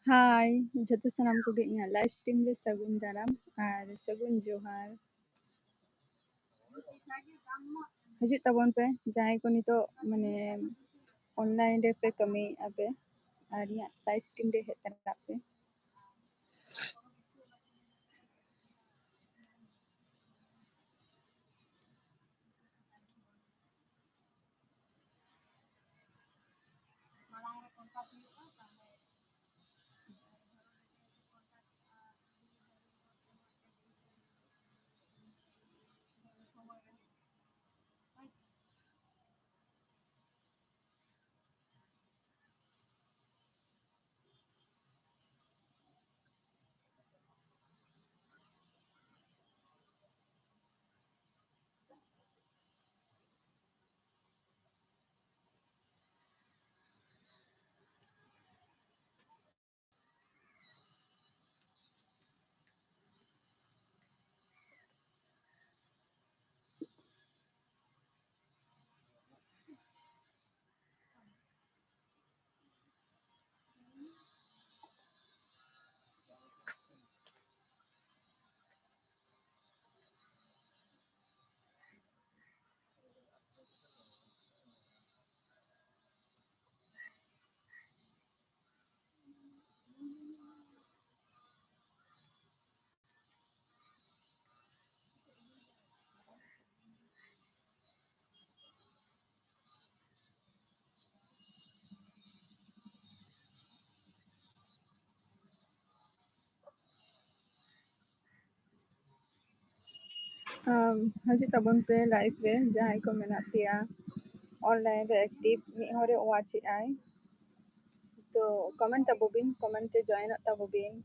हाय जतो सानाम को गे live stream रे सगुन दाराम और सगुन जोहार हजू तबन पे जहां को नितो माने ऑनलाइन रे पे कमी आपे और या लाइव स्ट्रीम रे हे तना पे हजू तबन पे लाइव रे जहां को मेना पिया ऑनलाइन रे एक्टिव मी हरे वाच आय तो कमेंट तबोबिन कमेंट ते जॉइन तबोबिन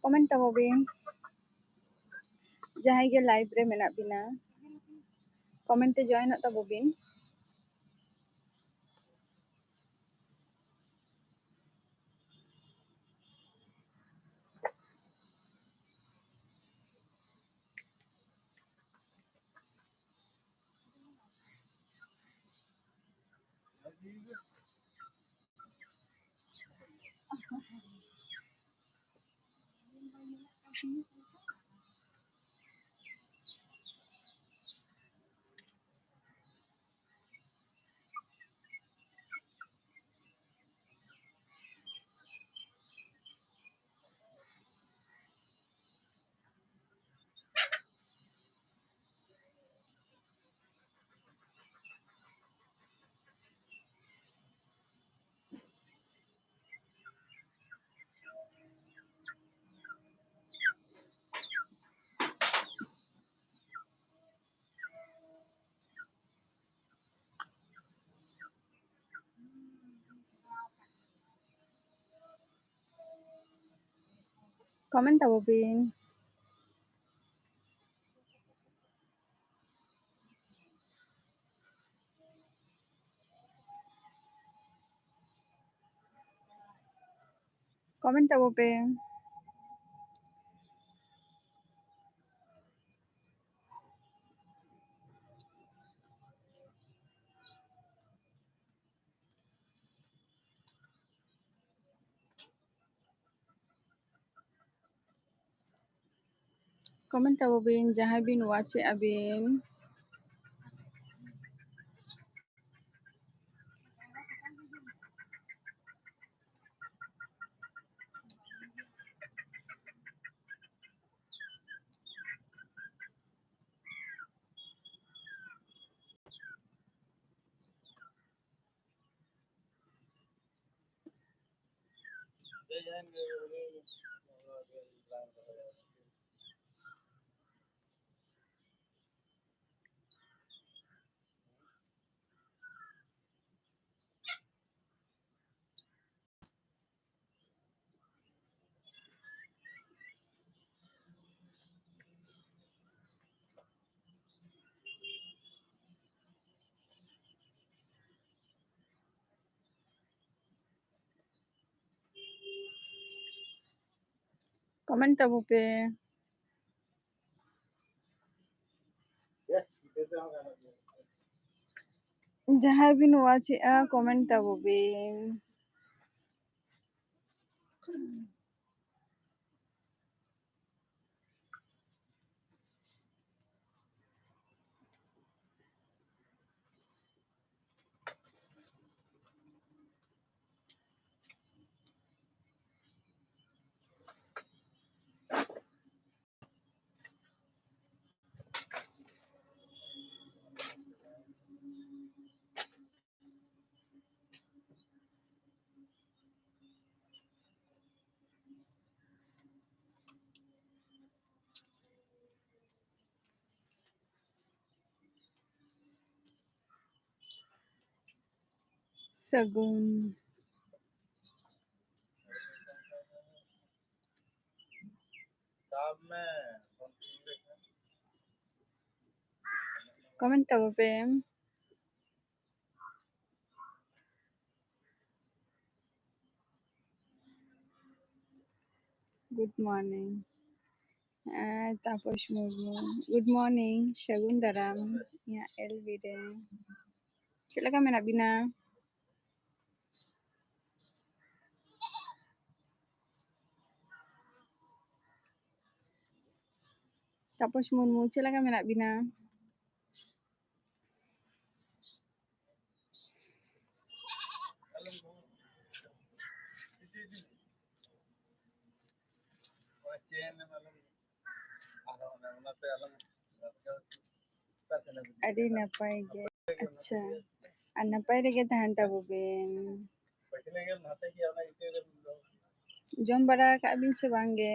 कमेंट तबोबिन जहां के लाइव रे मेना बिना कमेंट ते जॉइन तबोबिन कमेंट तबोबिन कमेंट तबोबिन कमेंट तबोबिन जहां बिन watch अबिन Comment tabo pe. Jahan bin watch comment tabo bin. Sagun. Comment tabo pe. Good morning. Taposh Murmu. Good morning. Shagun Daram. Ya Elvire. Chela ka menak bina. Taposh Murmu. Chela ka menak bina. Adi napai ge. Acha. An napai rege tahan tabo bin. Jom bara kak bin se bangge.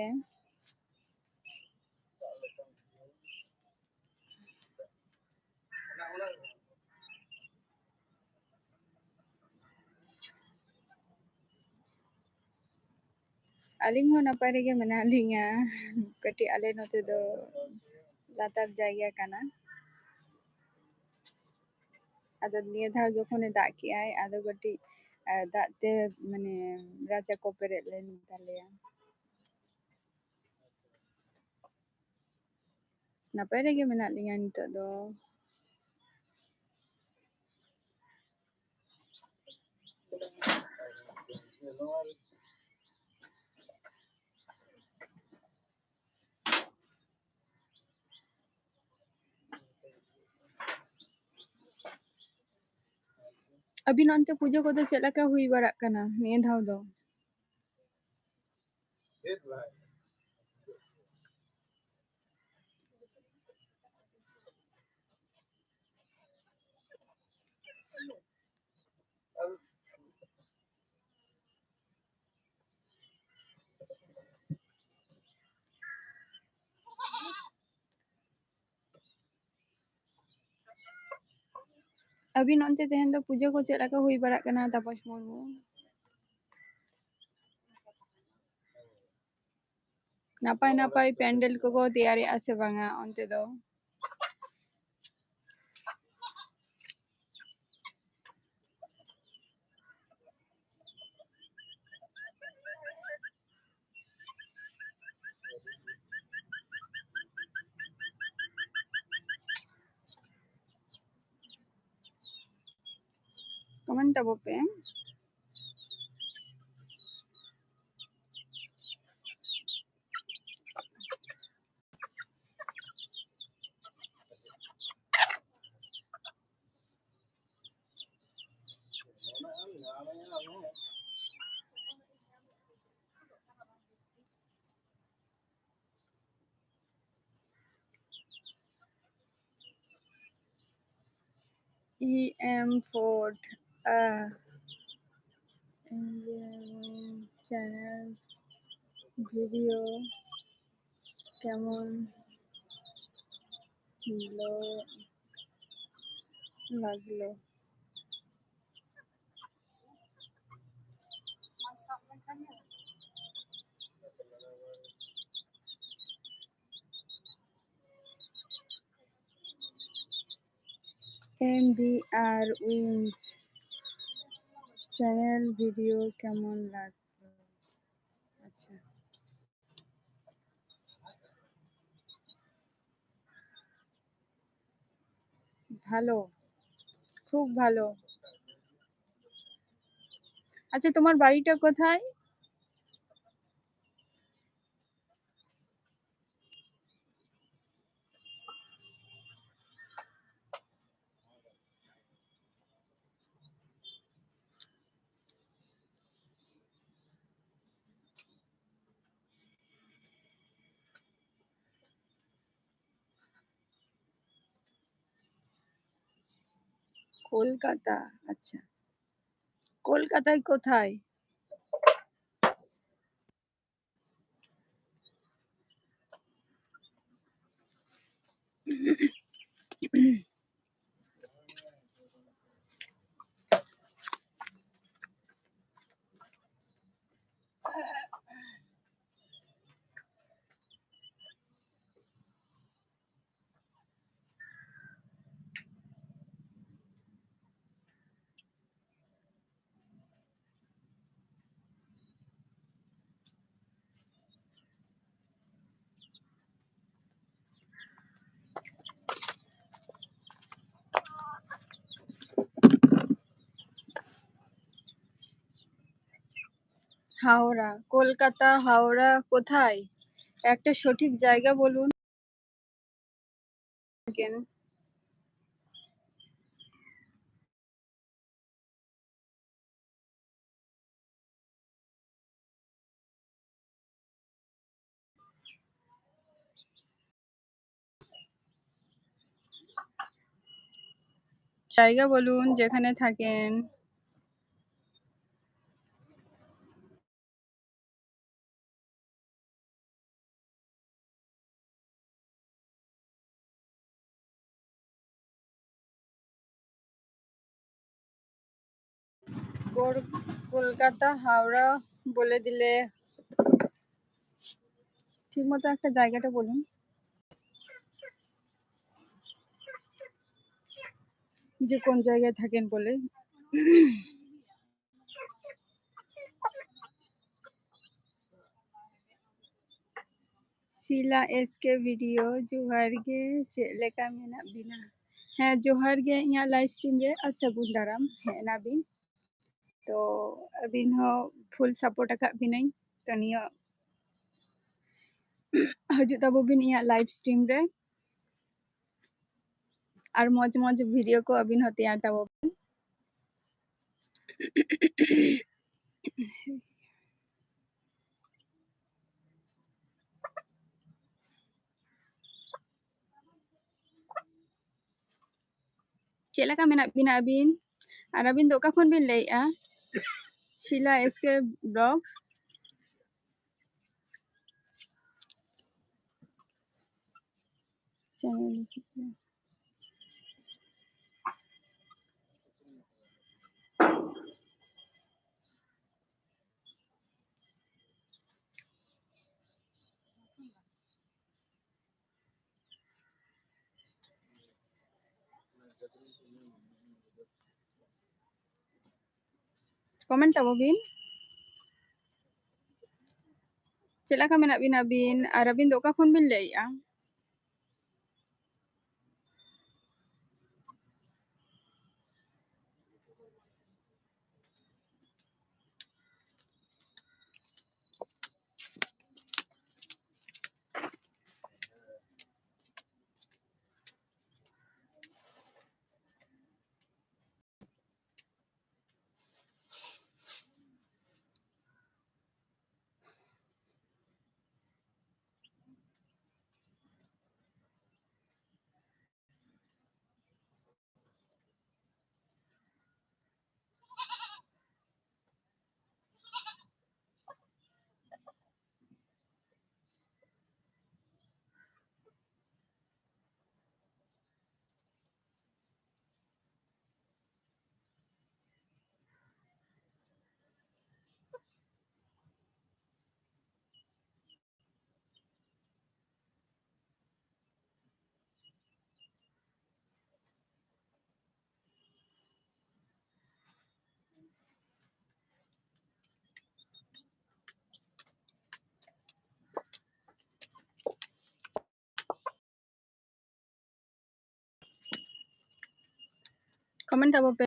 Aling ho napai rege menak linga. Kati ale note do latar jaya kana. Ado niya dhao jokhone dak ki ay ado kati dak te mane racha ko peret len taleya. Napai rege menak linga nitok do. Abin onte puja ko do chet leka hui barak kana niya dhao do. Abin onte tehen do puja ko chet leka hui barak kana Taposh Murmu. Napai pendel ko tiyari ase banga onte do. Comment tabo pe. EM Ford. Channel video কেমন লাগলো? MBR wins channel video কেমন লাগলো? আচ্ছা, ভালো, খুব ভালো। আচ্ছা, তোমার বাড়িটা কোথায়? কলকাতা। আচ্ছা, কলকাতায় কোথায়? হাওড়া। কলকাতা হাওড়া কোথায়? একটা সঠিক জায়গা বলুন। কেন? জায়গা বলুন যেখানে থাকেন। কলকাতা হাওড়া বলে দিলে ঠিক মতো একটা জায়গাটা বলুন, যে কোন জায়গায় থাকেন বলে। ᱥᱤᱞᱟ SK ᱵᱷᱤᱰᱤᱭᱳ ᱡᱚᱦᱟᱨ ᱜᱮ ᱪᱮᱫ ᱞᱮᱠᱟ ᱢᱮᱱᱟᱜ ᱵᱤᱱᱟ? ᱦᱮᱸ ᱡᱚᱦᱟᱨ ᱜᱮ, ᱤᱧᱟᱹᱜ ᱞᱟইভ ᱥᱴᱨᱤᱢ ᱨᱮ ᱥᱟᱹᱜᱩᱱ ᱫᱟᱨᱟᱢ ᱦᱮᱡ ᱮᱱᱟᱵᱤᱱ᱾ ᱛᱚ ᱟᱹᱵᱤᱱ ᱦᱚᱸ ᱯᱷᱩᱞ ᱥᱟᱯᱳর্ট ᱟᱠᱟᱫ ᱵᱤᱱᱟᱹᱧ, ᱛᱚ ᱱᱤᱭᱟᱹ ᱦᱤᱡᱩᱜ ᱛᱟᱵᱚ ᱵᱤᱱ ᱤᱧᱟᱹᱜ ᱞᱟইভ ᱥᱴᱨᱤᱢ ᱨᱮ, ᱟᱨ ᱢᱚᱡᱽ ᱢᱚᱡᱽ ᱵᱷᱤᱰᱤᱭᱳ ᱠᱚ ᱟᱹᱵᱤᱱ ᱦᱚᱸ ᱛᱮᱭᱟᱨ ᱛᱟᱵᱚ ᱵᱤᱱ। ᱪᱮᱫ ᱞᱮᱠᱟ ᱢᱮᱱᱟᱜ ᱵᱤᱱᱟ ᱟᱹᱵᱤᱱ? ᱟᱨ ᱟᱹᱵᱤᱱ ᱫᱚ ᱚᱠᱟ ᱠᱷᱚᱱ ᱵᱤᱱ ᱞᱟᱹᱭᱮᱜᱼᱟ? ᱥᱤᱞᱟ SK ব্লগস। চ্যানেল ᱠᱚᱢᱮᱱᱴ ᱛᱟᱵᱚ ᱵᱤᱱ। ᱪᱮᱫ ᱞᱮᱠᱟ ᱢᱮᱱᱟᱜ ᱵᱤᱱᱟ ᱟᱹᱵᱤᱱ? ᱟᱨ ᱟᱹᱵᱤᱱ ᱫᱚ ᱚᱠᱟ ᱠᱷᱚᱱ ᱵᱤᱱ ᱞᱟᱹᱭᱮᱜᱼᱟ? Komen tapo pe.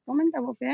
Komen tapo pe.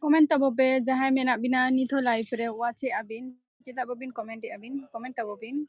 Komen tapo pe jahai menap bina nitho live re watch abin. Cedak babin comment abin. Komen tapo bin.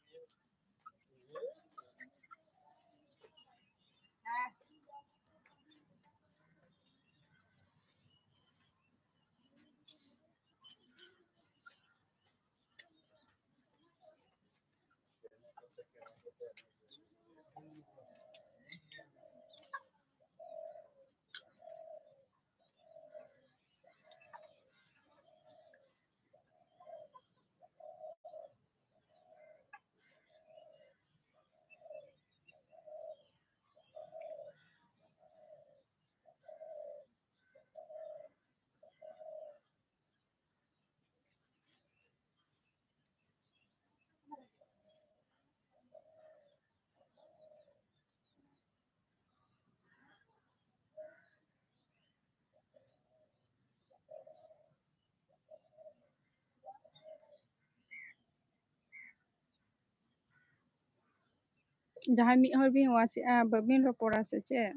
Jahai mid hor bin watch babin ropora se che.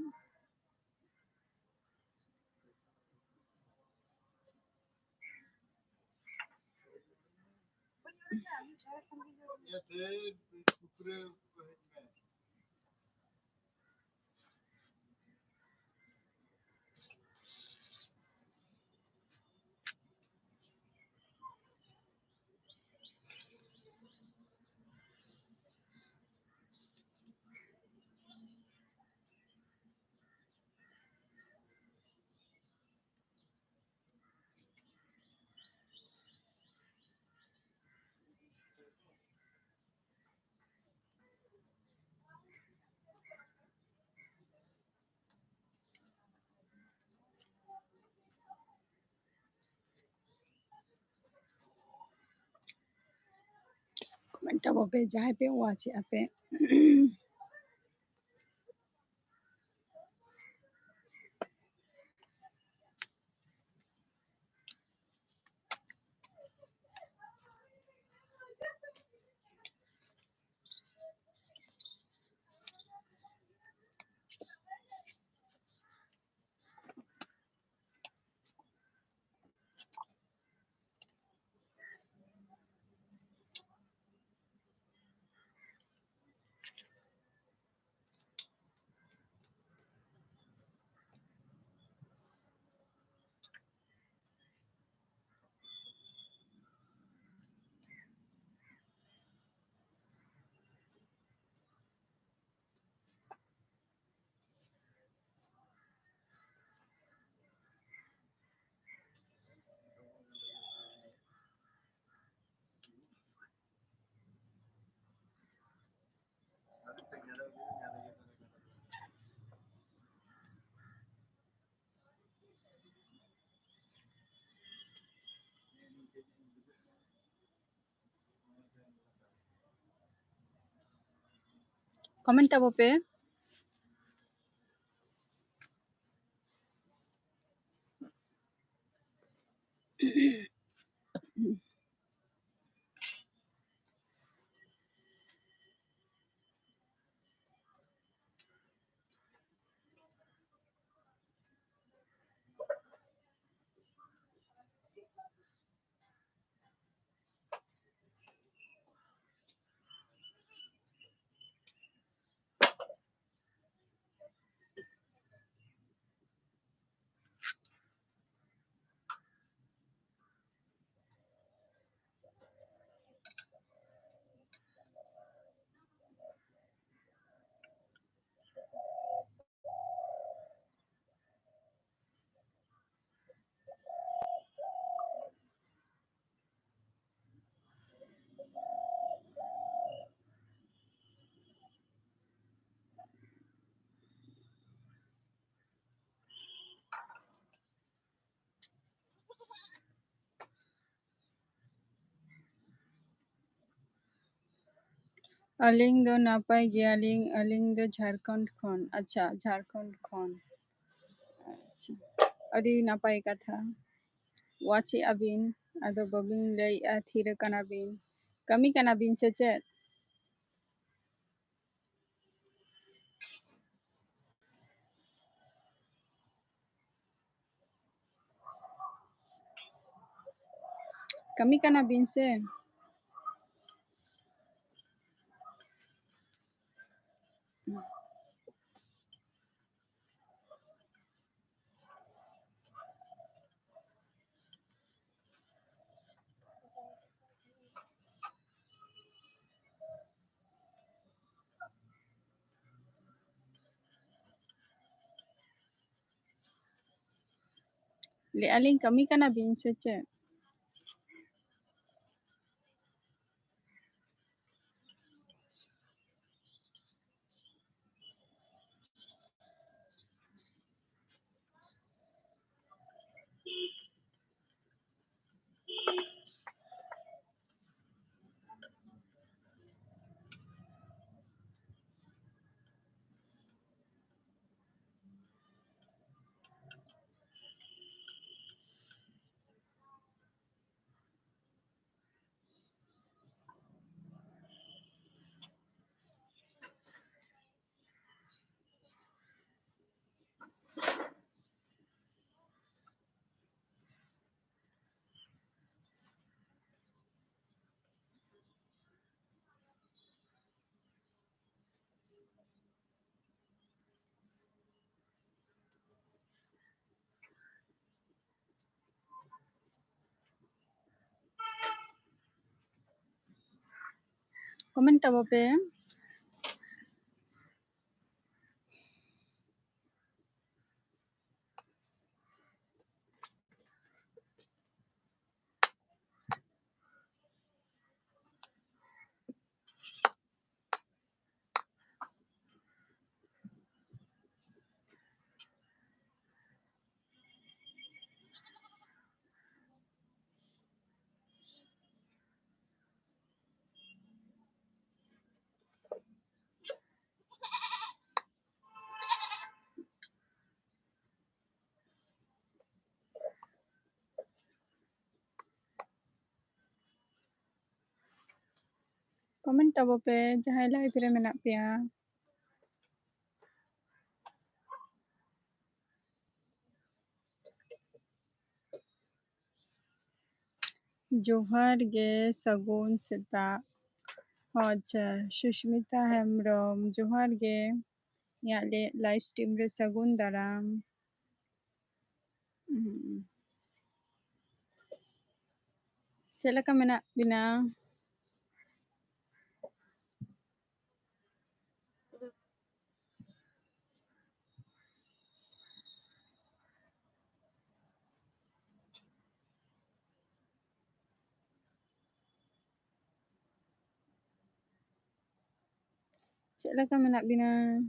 Komen tapo pe jahai pe watch ape. Komen tabo pe. Aling do napai giyaling, aling do Jharkhand khon. Acha, Jharkhand khon. Acha. Adi napai katha. Wachi abin, ado babin lay thira kanabin. Kami kanabin se chet. Kami kanabin se. Le aling kami kanabin se chet. Komen tabo pe. Komen tabo pe jahai live re menak peya. Johar ge sagun seta. Acha, Sushmita Hemrom. Johar ge. Inyak live stream re sagun daram. Chet leka menak bina? Chet leka menak bina?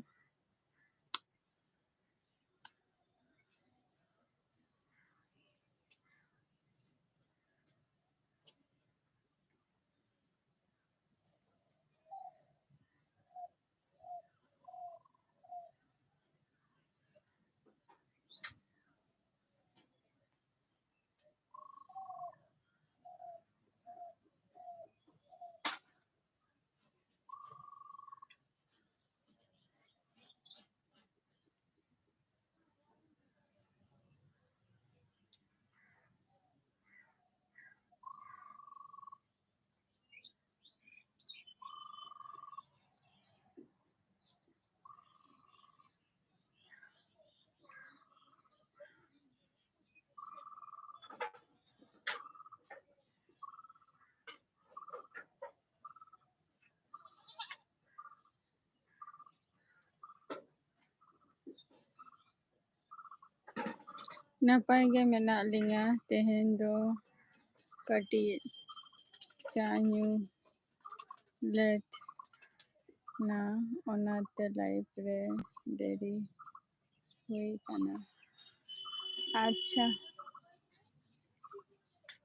Napay ge mena linga tehen do katit cha nyu let na onate life re deri hui kana. Acha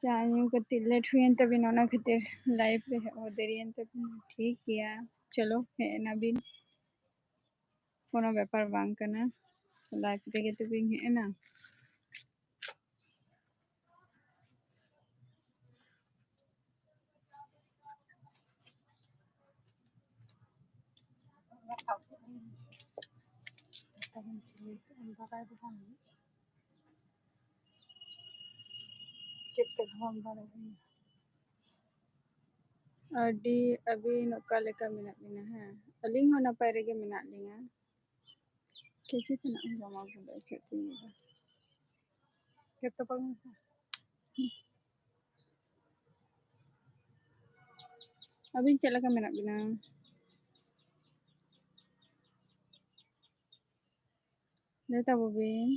cha nyu katit let huyen tabin ona khatir life re deriyen tabin ठीक गया चलो है ना बिन कोनो ব্যাপার bang kana life rege tabin है ना ᱟᱹᱰᱤ ᱟᱹᱵᱤᱱ ᱚᱠᱟ ᱞᱮᱠᱟ ᱢᱮᱱᱟᱜ ᱵᱤᱱᱟ ᱦᱮᱸ ᱟᱹᱞᱤᱧ ᱦᱚᱸ ᱱᱟᱯᱟᱭ ᱨᱮᱜᱮ ᱢᱮᱱᱟᱜ ᱞᱤᱧᱟ ᱠᱮᱡᱤ ᱛᱮᱱᱟᱜ ᱦᱚᱸ ᱡᱚᱢᱟ ᱵᱚᱞᱮ ᱪᱮᱫ ᱛᱤᱧ ᱞᱟᱹᱭᱫᱟ ᱡᱚᱛᱚ ᱯᱟᱜ ᱢᱮᱥᱟ ᱟᱹᱵᱤᱱ ᱪᱮᱫ ᱞᱮᱠᱟ ᱢᱮᱱᱟᱜ ᱵᱤᱱᱟ ᱞᱟᱹᱭ ᱛᱟᱵᱚᱵᱤᱱ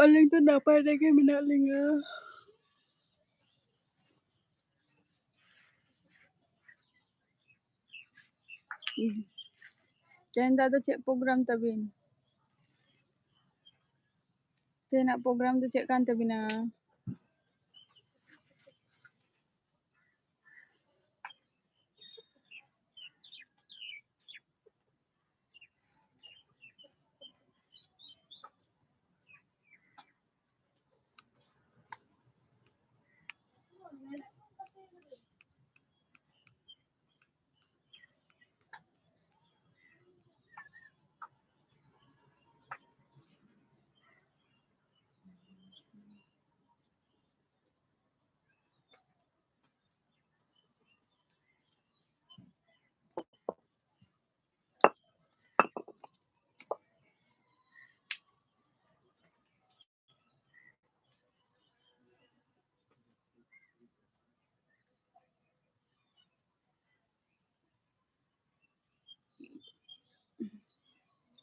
ᱟᱹᱞᱤᱧ ᱫᱚ ᱱᱟᱯᱟᱭ ᱨᱮᱜᱮ ᱢᱮᱱᱟᱜ ᱞᱤᱧᱟ ᱛᱮᱦᱮᱧ ᱫᱚ ᱟᱫᱚ ᱪᱮᱫ ᱯᱨᱳᱜᱨᱟᱢ ᱛᱟᱵᱤᱱ ᱛᱮᱦᱮᱧᱟᱜ ᱯᱨᱳᱜᱨᱟᱢ ᱫᱚ ᱪᱮᱫ ᱠᱟᱱ ᱛᱟᱵᱤᱱᱟ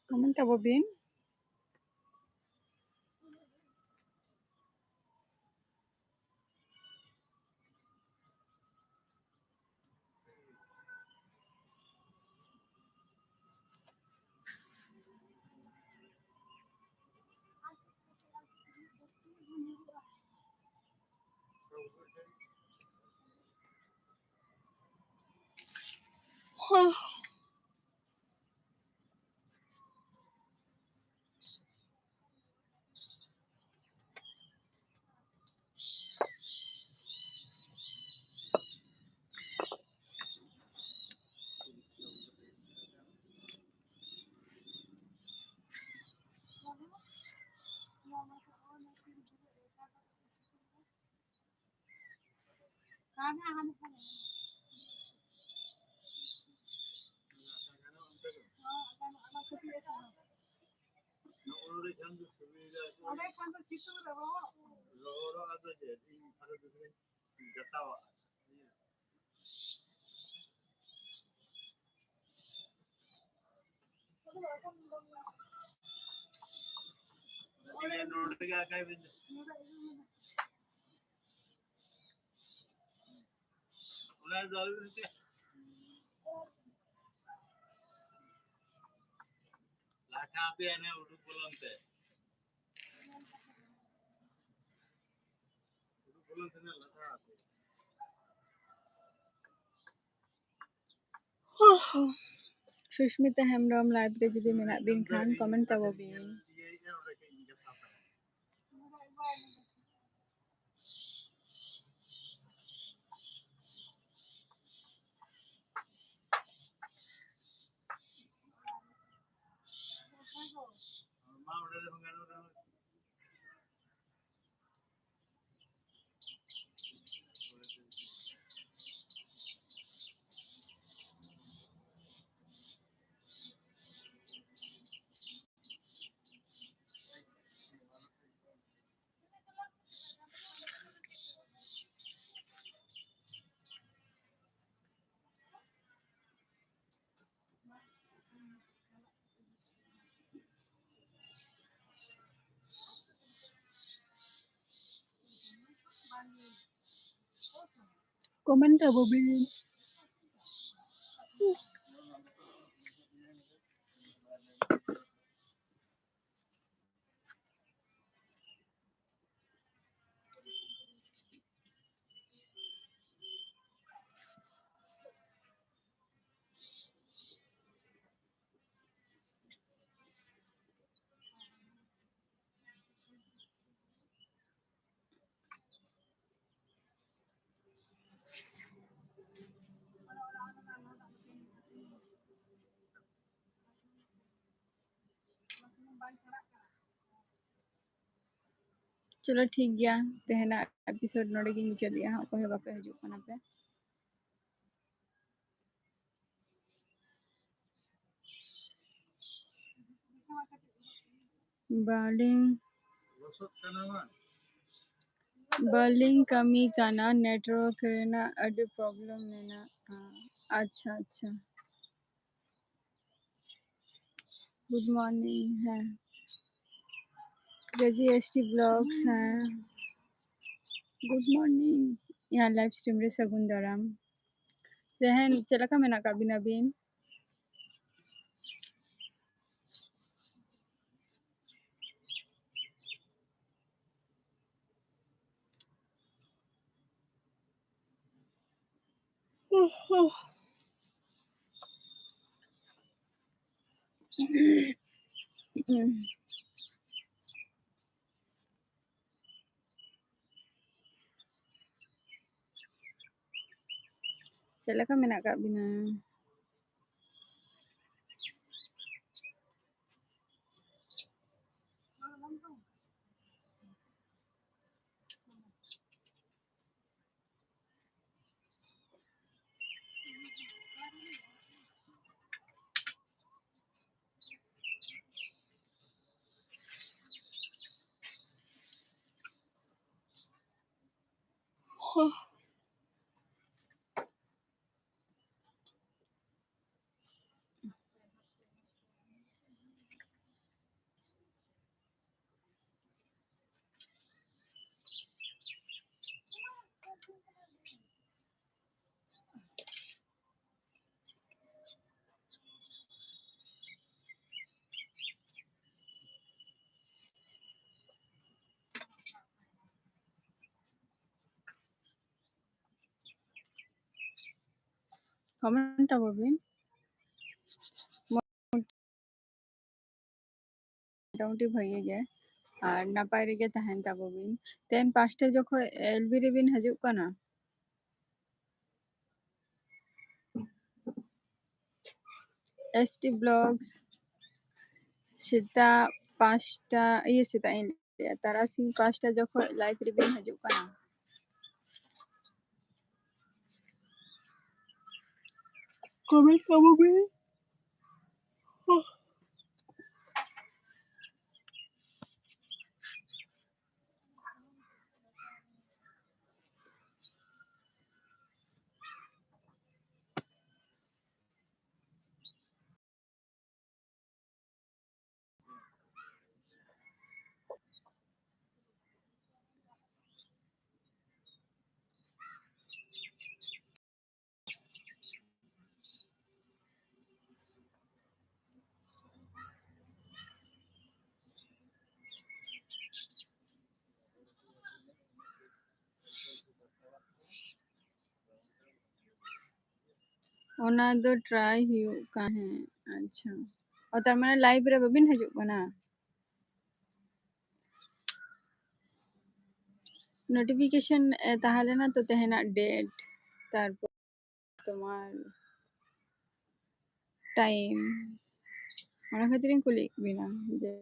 Komen tabobin Sushmita Hembrem live re judi menak bin khan comment tabobin Komen tak Bobby? चलो ठीक गया तेहना एपिसोड नोड़े गी मुचाद दिया हाँ कोई बापे हजू कना पे बालिंग कमी काना नेटवर्क रेना अडे प्रॉब्लम मेना अच्छा अच्छा गुड मॉर्निंग है एसटी ब्लॉग्स हैं गुड मॉर्निंग यहाँ लाइव स्ट्रीम रे सगुन दाराम रहन चला का मेना का बिना बिन चला का मेना का बिना कमेंट अब बिन मोटामुटी भइए गया और नापाय रेगे तहन ताबो बिन तेन पास्टे जखो एलबी रे बिन हजू कना एसटी ब्लॉग्स सेता पास्टा ये सेता इन तारासिंग पास्टा जखो लाइव रे बिन हजू कना कमेंट ताबो बिन ओना दो ट्राई हियो का है अच्छा और तार माने लाइव रे बिन हजू कना नोटिफिकेशन ताहले ना तो तेहना डेट तारपर तुम्हार टाइम ओना खातिर कुली बिना जे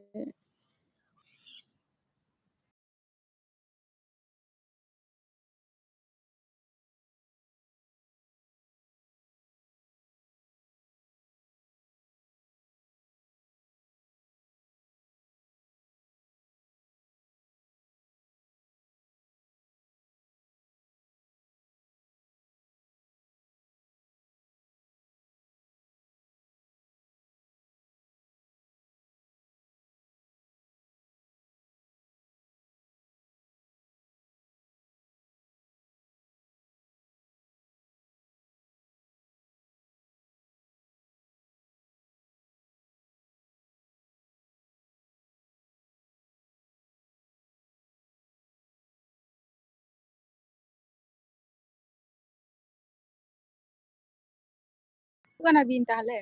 ᱠᱟᱱᱟ ᱵᱤᱱ ᱛᱟᱦᱞᱮ?